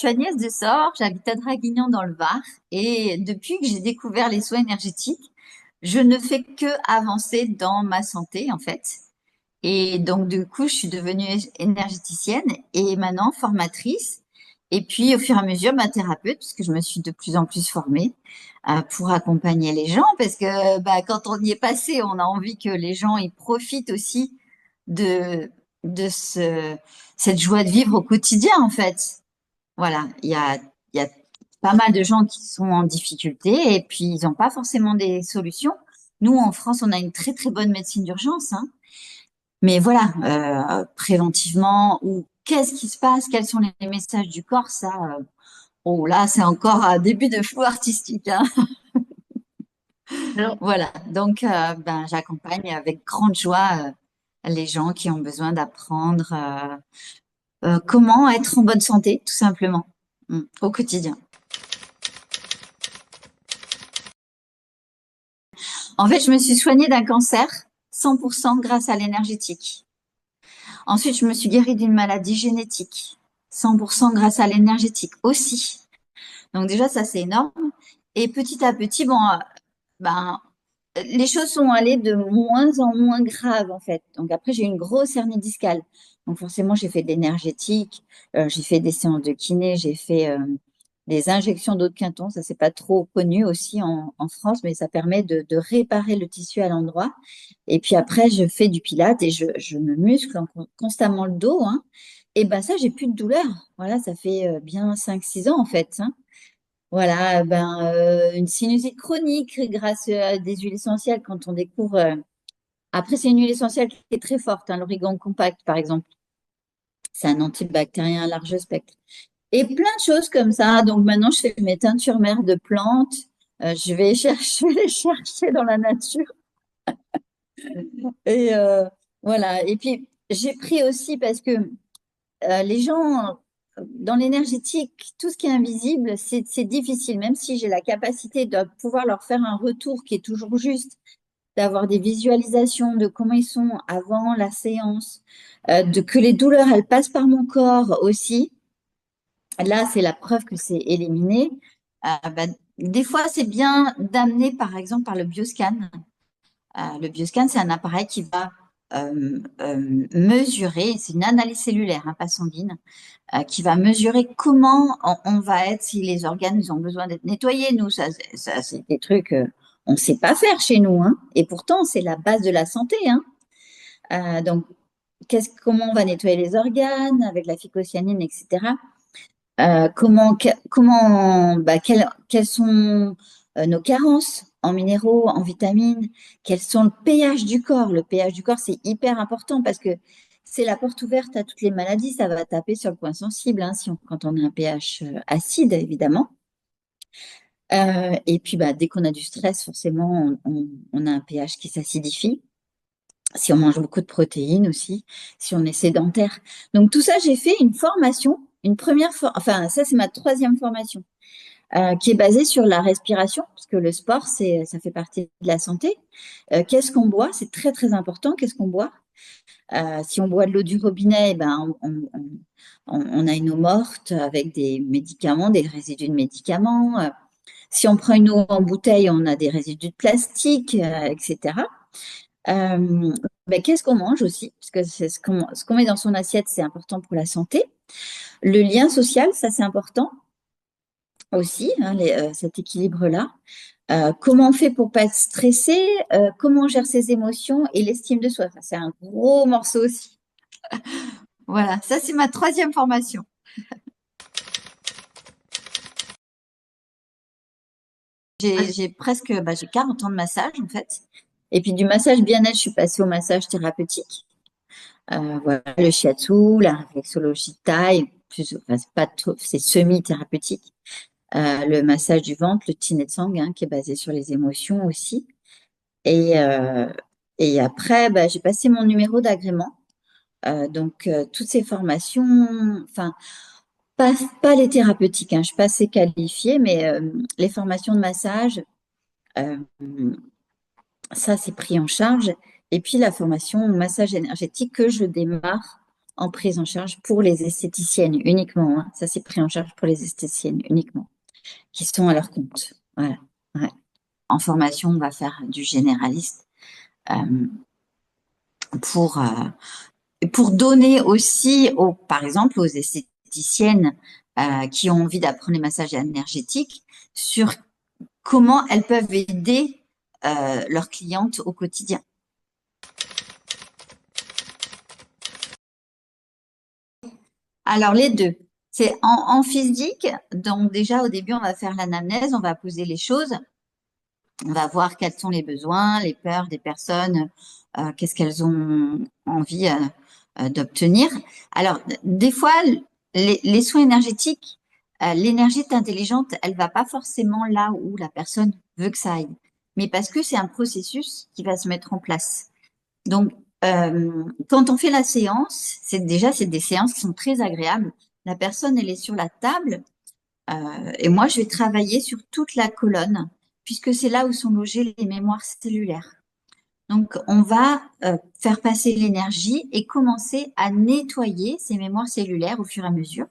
suis Agnès Dessort, j'habite à Draguignan dans le Var et depuis que j'ai découvert les soins énergétiques, je ne fais que avancer dans ma santé en fait. Et donc du coup, je suis devenue énergéticienne et maintenant formatrice. Et puis au fur et à mesure, ma thérapeute, puisque je me suis de plus en plus formée pour accompagner les gens, parce que quand on y est passé, on a envie que les gens y profitent aussi de, de cette joie de vivre au quotidien en fait. Voilà, il y a pas mal de gens qui sont en difficulté et puis ils n'ont pas forcément des solutions. Nous, en France, on a une très très bonne médecine d'urgence, hein. Mais voilà, préventivement, ou qu'est-ce qui se passe, quels sont les messages du corps, ça, oh là, c'est encore un début de flou artistique, hein. Alors, Voilà, donc j'accompagne avec grande joie les gens qui ont besoin d'apprendre comment être en bonne santé, tout simplement, au quotidien. En fait, je me suis soignée d'un cancer 100% grâce à l'énergétique. Ensuite, je me suis guérie d'une maladie génétique 100% grâce à l'énergétique aussi. Donc déjà, ça, c'est énorme. Et petit à petit, bon, ben, les choses sont allées de moins en moins graves, en fait. Donc après, j'ai eu une grosse hernie discale. Donc forcément, j'ai fait de l'énergétique, j'ai fait des séances de kiné, j'ai fait des injections d'eau de Quinton. Ça, c'est pas trop connu aussi en France, mais ça permet de réparer le tissu à l'endroit. Et puis après, je fais du pilates et je me muscle constamment le dos, hein. Et ben ça, j'ai plus de douleur. Voilà, ça fait bien 5 6 ans, en fait, hein. Voilà, une sinusite chronique grâce à des huiles essentielles quand on découvre. Après, c'est une huile essentielle qui est très forte, hein, l'origan compact, par exemple. C'est un antibactérien à large spectre. Et plein de choses comme ça. Donc maintenant, je fais mes teintures mères de plantes. Je vais chercher, les chercher dans la nature. Et voilà. Et puis, j'ai pris aussi parce que les gens, dans l'énergétique, tout ce qui est invisible, c'est difficile, même si j'ai la capacité de pouvoir leur faire un retour qui est toujours juste, d'avoir des visualisations de comment ils sont avant la séance, de que les douleurs, elles passent par mon corps aussi. Là, c'est la preuve que c'est éliminé. Des fois, c'est bien d'amener, par exemple, par le bioscan. Le bioscan, c'est un appareil qui va mesurer, c'est une analyse cellulaire, hein, pas sanguine, qui va mesurer comment on va être, si les organes ils ont besoin d'être nettoyés. Nous, ça c'est des trucs on ne sait pas faire chez nous, hein. Et pourtant, c'est la base de la santé, hein. Donc, comment on va nettoyer les organes avec la phycocyanine, etc. Quelles sont nos carences en minéraux, en vitamines, quels sont le pH du corps. Le pH du corps, c'est hyper important parce que c'est la porte ouverte à toutes les maladies. Ça va taper sur le point sensible, hein, quand on a un pH acide, évidemment. Et puis, dès qu'on a du stress, forcément, on a un pH qui s'acidifie. Si on mange beaucoup de protéines aussi, si on est sédentaire. Donc, tout ça, j'ai fait une formation, enfin, ça, c'est ma troisième formation qui est basée sur la respiration, parce que le sport, ça fait partie de la santé. Qu'est-ce qu'on boit? C'est très, très important. Qu'est-ce qu'on boit? Si on boit de l'eau du robinet, eh ben, on a une eau morte avec des médicaments, des résidus de médicaments. Si on prend une eau en bouteille, on a des résidus de plastique, etc. Qu'est-ce qu'on mange aussi? Parce que c'est ce qu'on met dans son assiette, c'est important pour la santé. Le lien social, ça c'est important aussi, hein, cet équilibre-là. Comment on fait pour pas être stressé, comment on gère ses émotions et l'estime de soi. Enfin, c'est un gros morceau aussi. Voilà, ça c'est ma troisième formation. J'ai 40 ans de massage en fait. Et puis du massage bien-être, je suis passée au massage thérapeutique. Voilà, le shiatsu, la réflexologie thaï, enfin, c'est pas trop, c'est semi-thérapeutique. Le massage du ventre, le Yin et Tsang, hein, qui est basé sur les émotions aussi. Et, euh, et après, j'ai passé mon numéro d'agrément. Donc, toutes ces formations, enfin, pas les thérapeutiques, hein, je suis pas assez qualifiée, mais les formations de massage, euh, ça, c'est pris en charge. Et puis, la formation massage énergétique que je démarre en prise en charge pour les esthéticiennes uniquement, hein. Ça, c'est pris en charge pour les esthéticiennes uniquement, qui sont à leur compte. Voilà. Ouais. En formation, on va faire du généraliste euh, pour, pour donner aussi, par exemple, aux esthéticiennes qui ont envie d'apprendre les massages énergétiques sur comment elles peuvent aider leurs clientes au quotidien. Alors, les deux. C'est en physique, donc déjà au début, on va faire l'anamnèse, on va poser les choses, on va voir quels sont les besoins, les peurs des personnes, qu'est-ce qu'elles ont envie d'obtenir. Alors, des fois, les soins énergétiques, l'énergie est intelligente, elle va pas forcément là où la personne veut que ça aille, mais parce que c'est un processus qui va se mettre en place. Donc, quand on fait la séance, c'est des séances qui sont très agréables. La personne, elle est sur la table et moi, je vais travailler sur toute la colonne puisque c'est là où sont logées les mémoires cellulaires. Donc, on va faire passer l'énergie et commencer à nettoyer ces mémoires cellulaires au fur et à mesure.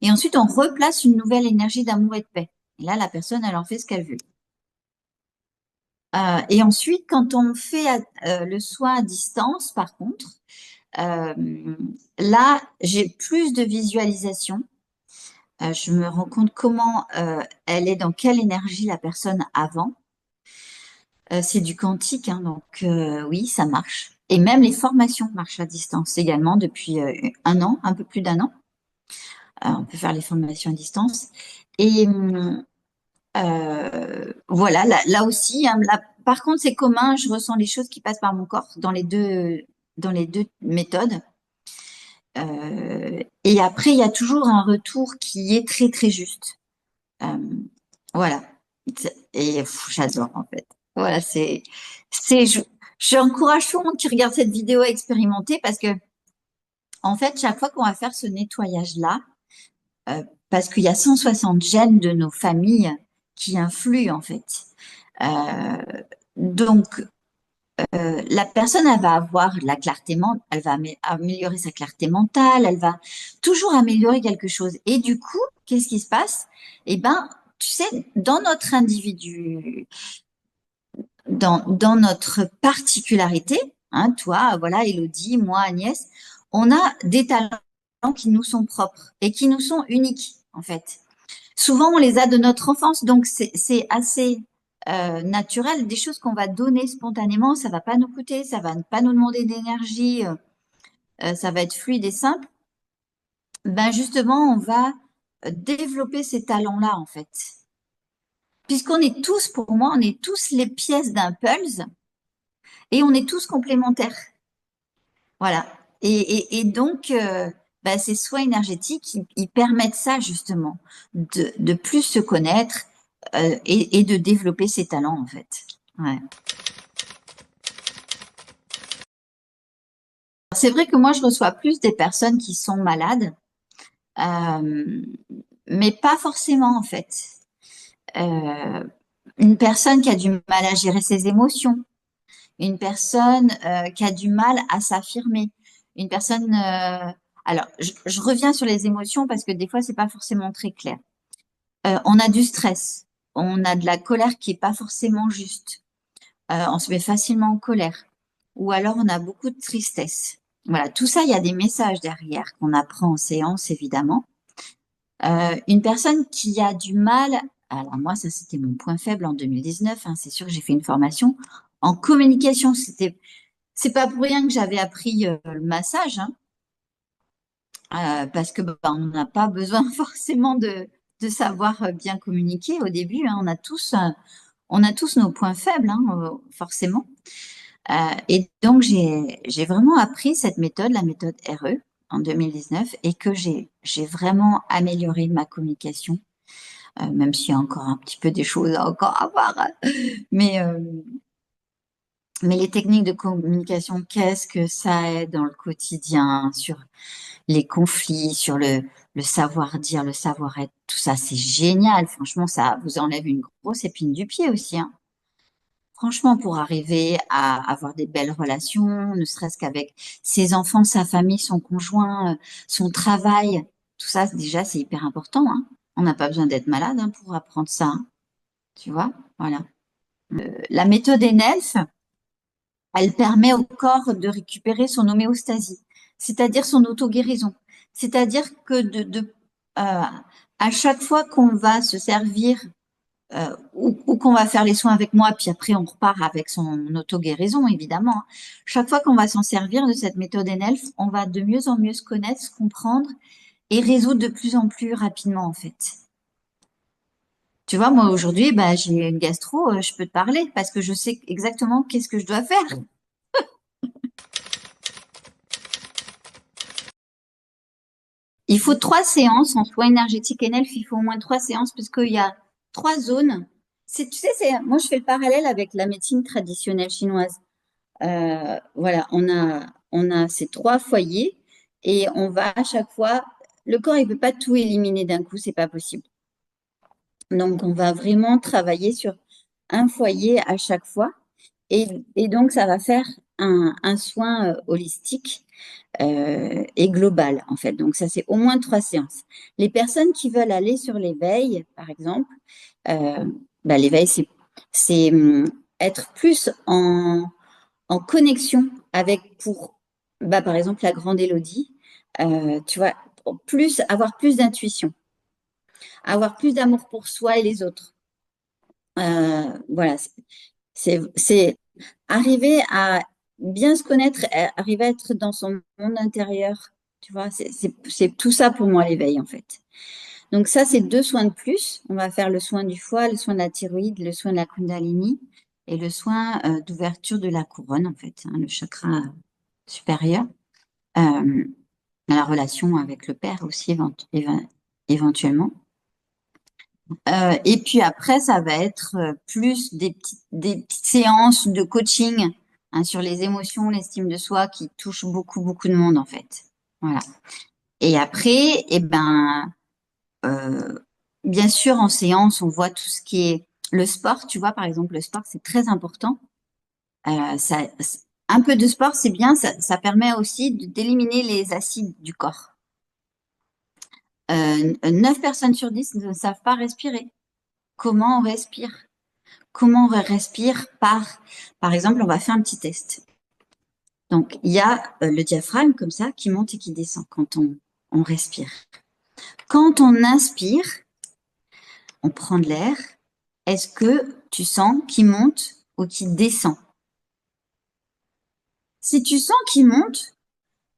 Et ensuite, on replace une nouvelle énergie d'amour et de paix. Et là, la personne, elle en fait ce qu'elle veut. Et ensuite, quand on fait le soin à distance, par contre, euh, là, j'ai plus de visualisation. Je me rends compte comment elle est, dans quelle énergie la personne avant. C'est du quantique, hein, donc oui, ça marche. Et même les formations marchent à distance également depuis un an, un peu plus d'un an. On peut faire les formations à distance. Et voilà, là aussi, hein, par contre, c'est commun, je ressens les choses qui passent par mon corps dans les deux méthodes. Et après, il y a toujours un retour qui est très, très juste. Euh, voilà. Et j'adore, en fait. Voilà, j'encourage tout le monde qui regarde cette vidéo à expérimenter parce que, en fait, chaque fois qu'on va faire ce nettoyage-là, parce qu'il y a 160 gènes de nos familles qui influent, en fait. Euh, donc, la personne, elle va avoir la clarté mentale, elle va améliorer sa clarté mentale, elle va toujours améliorer quelque chose. Et du coup, qu'est-ce qui se passe? Eh ben, tu sais, dans notre individu, dans notre particularité, hein, toi, voilà, Élodie, moi, Agnès, on a des talents qui nous sont propres et qui nous sont uniques, en fait. Souvent, on les a de notre enfance, donc c'est assez naturel, des choses qu'on va donner spontanément, ça va pas nous coûter, ça va pas nous demander d'énergie, ça va être fluide et simple. Ben justement, on va développer ces talents-là, en fait. Puisqu'on est tous, pour moi, on est tous les pièces d'un puzzle et on est tous complémentaires. Voilà. Et donc, bah, ces soins énergétiques, ils permettent ça justement, de plus se connaître et de développer ses talents en fait. Ouais. C'est vrai que moi, je reçois plus des personnes qui sont malades, euh, mais pas forcément en fait. Euh, une personne qui a du mal à gérer ses émotions, une personne qui a du mal à s'affirmer, une personne. Alors, je reviens sur les émotions parce que des fois, c'est pas forcément très clair. On a du stress, on a de la colère qui est pas forcément juste. On se met facilement en colère, ou alors on a beaucoup de tristesse. Voilà, tout ça, il y a des messages derrière qu'on apprend en séance, évidemment. Une personne qui a du mal, alors moi, ça c'était mon point faible en 2019, hein, c'est sûr que j'ai fait une formation en communication. C'est pas pour rien que j'avais appris le massage, hein, parce que bah, on n'a pas besoin forcément de savoir bien communiquer au début, hein. On a tous nos points faibles, hein, forcément. Et donc j'ai vraiment appris cette méthode, la méthode RE, en 2019, et que j'ai vraiment amélioré ma communication, même s'il y a encore un petit peu des choses à encore à voir, hein. Mais mais les techniques de communication, qu'est-ce que ça aide dans le quotidien, sur les conflits, sur le savoir-dire, le savoir-être, tout ça, c'est génial. Franchement, ça vous enlève une grosse épine du pied aussi, hein. Franchement, pour arriver à avoir des belles relations, ne serait-ce qu'avec ses enfants, sa famille, son conjoint, son travail, tout ça, déjà, c'est hyper important, hein. On n'a pas besoin d'être malade, hein, pour apprendre ça, hein. Tu vois? Voilà. La méthode ENELF, elle permet au corps de récupérer son homéostasie, c'est-à-dire son auto-guérison. C'est-à-dire que à chaque fois qu'on va se servir ou qu'on va faire les soins avec moi, puis après on repart avec son auto-guérison, évidemment, hein. Chaque fois qu'on va s'en servir de cette méthode NELF, on va de mieux en mieux se connaître, se comprendre et résoudre de plus en plus rapidement, en fait. Tu vois, moi aujourd'hui, bah, j'ai une gastro, je peux te parler parce que je sais exactement qu'est-ce que je dois faire. Il faut 3 séances en soins énergétiques NELF, il faut au moins 3 séances parce qu'il y a 3 zones. Tu sais, moi je fais le parallèle avec la médecine traditionnelle chinoise. Voilà, on a ces 3 foyers et on va à chaque fois. Le corps, il ne peut pas tout éliminer d'un coup, c'est pas possible. Donc, on va vraiment travailler sur un foyer à chaque fois et donc ça va faire un soin holistique et global en fait. Donc, ça, c'est au moins 3 séances. Les personnes qui veulent aller sur l'éveil, par exemple, euh, bah, l'éveil, c'est être plus en connexion avec, bah, par exemple, la grande Élodie, tu vois, avoir plus d'intuition, avoir plus d'amour pour soi et les autres. Voilà, c'est arriver à bien se connaître, arriver à être dans son monde intérieur, tu vois, c'est tout ça pour moi l'éveil en fait. Donc ça, c'est 2 soins de plus. On va faire le soin du foie, le soin de la thyroïde, le soin de la Kundalini et le soin d'ouverture de la couronne en fait, hein, le chakra supérieur. Euh, la relation avec le père aussi éventuellement. Et puis après, ça va être plus des petites séances de coaching, hein, sur les émotions, l'estime de soi qui touchent beaucoup, beaucoup de monde en fait. Voilà. Et après, eh ben, euh, bien sûr, en séance, on voit tout ce qui est le sport. Tu vois, par exemple, le sport, c'est très important. Un peu de sport, c'est bien. Ça permet aussi d'éliminer les acides du corps. 9 personnes sur 10 ne savent pas respirer. Comment on respire? Comment on respire par exemple, on va faire un petit test. Donc, il y a le diaphragme comme ça qui monte et qui descend quand on respire. Quand on inspire, on prend de l'air. Est-ce que tu sens qu'il monte ou qu'il descend? Si tu sens qu'il monte,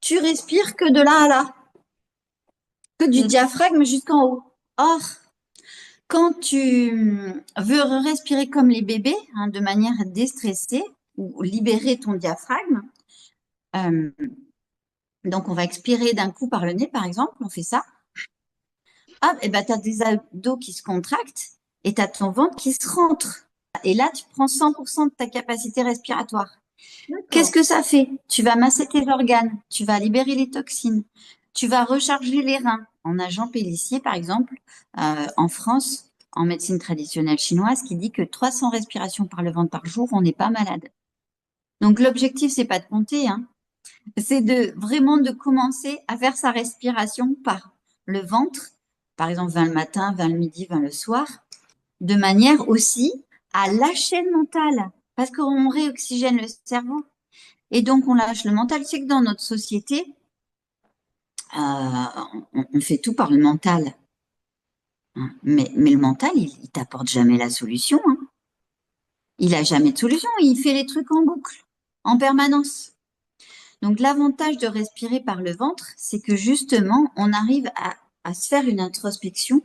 tu respires que de là à là, que du diaphragme jusqu'en haut. Or, quand tu veux respirer comme les bébés, hein, de manière déstressée, ou libérer ton diaphragme, euh, donc on va expirer d'un coup par le nez, par exemple, on fait ça. Ah, et ben tu as des abdos qui se contractent et tu as ton ventre qui se rentre. Et là, tu prends 100% de ta capacité respiratoire. Qu'est-ce que ça fait? Tu vas masser tes organes, tu vas libérer les toxines, tu vas recharger les reins. En agent Pélissier, par exemple, en France, en médecine traditionnelle chinoise, qui dit que 300 respirations par le ventre par jour, on n'est pas malade. Donc l'objectif, c'est pas de compter, hein. C'est vraiment de commencer à faire sa respiration par le ventre, par exemple 20 le matin, 20 le midi, 20 le soir, de manière aussi à lâcher le mental, parce qu'on réoxygène le cerveau. Et donc, on lâche le mental. C'est que dans notre société, on fait tout par le mental, hein. Mais le mental, il t'apporte jamais la solution, hein. Il a jamais de solution. Il fait les trucs en boucle, en permanence. Donc, l'avantage de respirer par le ventre, c'est que justement, on arrive à se faire une introspection,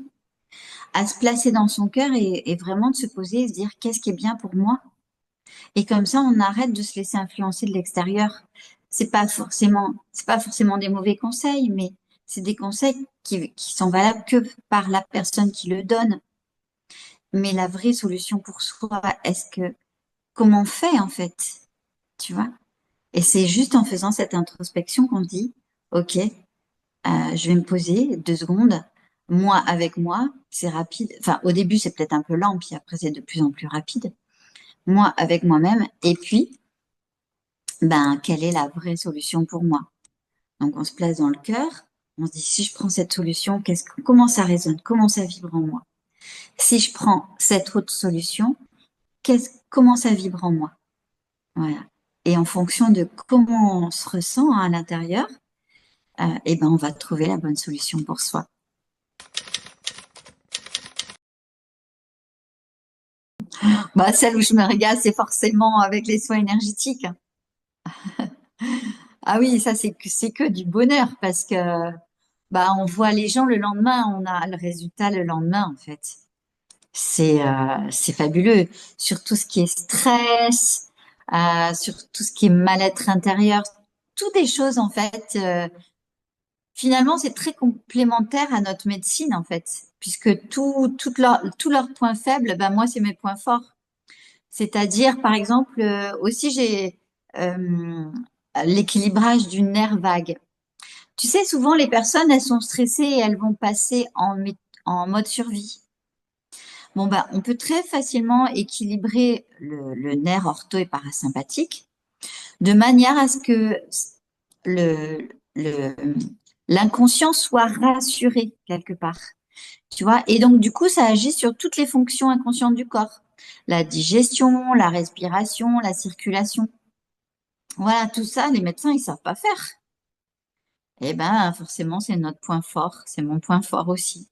à se placer dans son cœur et vraiment de se poser et se dire qu'est-ce qui est bien pour moi. Et comme ça, on arrête de se laisser influencer de l'extérieur. C'est pas forcément des mauvais conseils, mais c'est des conseils qui sont valables que par la personne qui le donne. Mais la vraie solution pour soi, comment on fait en fait, tu vois? Et c'est juste en faisant cette introspection qu'on dit, OK, je vais me poser 2 secondes. Moi avec moi, c'est rapide. Enfin, au début, c'est peut-être un peu lent, puis après, c'est de plus en plus rapide. moi avec moi-même, et puis, ben, quelle est la vraie solution pour moi? Donc, on se place dans le cœur, on se dit, si je prends cette solution, comment ça résonne? Comment ça vibre en moi? Si je prends cette autre solution, comment ça vibre en moi? Voilà. Et en fonction de comment on se ressent à l'intérieur, eh ben, on va trouver la bonne solution pour soi. Bah, celle où je me régale, c'est forcément avec les soins énergétiques. Ah oui, ça, c'est que du bonheur parce que, bah, on voit les gens le lendemain, on a le résultat le lendemain, en fait. C'est fabuleux. Sur tout ce qui est stress, sur tout ce qui est mal-être intérieur, toutes des choses, en fait, finalement, c'est très complémentaire à notre médecine, en fait, puisque tous leurs points faibles, ben, moi, c'est mes points forts. C'est-à-dire, par exemple, aussi, j'ai euh, l'équilibrage du nerf vague. Tu sais, souvent, les personnes, elles sont stressées et elles vont passer en mode survie. Bon, ben, on peut très facilement équilibrer le nerf ortho et parasympathique de manière à ce que le, le, l'inconscient soit rassuré quelque part. Tu vois? Et donc, du coup, ça agit sur toutes les fonctions inconscientes du corps. La digestion, la respiration, la circulation. Voilà, tout ça, les médecins, ils savent pas faire. Eh ben, forcément, c'est notre point fort. C'est mon point fort aussi.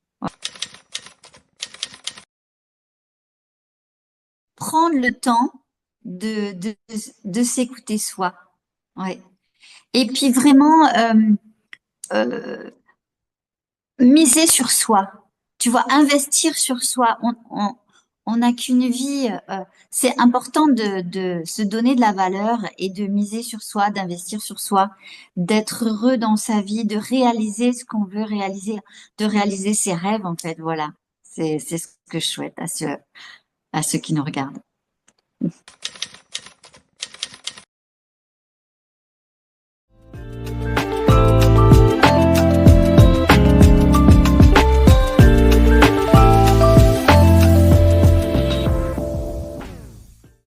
Prendre le temps de s'écouter soi. Ouais. Et puis vraiment, euh, miser sur soi. Tu vois, investir sur soi. On n'a qu'une vie. C'est important de se donner de la valeur et de miser sur soi, d'investir sur soi, d'être heureux dans sa vie, de réaliser ce qu'on veut réaliser, de réaliser ses rêves, en fait. Voilà. C'est ce que je souhaite à ceux qui nous regardent.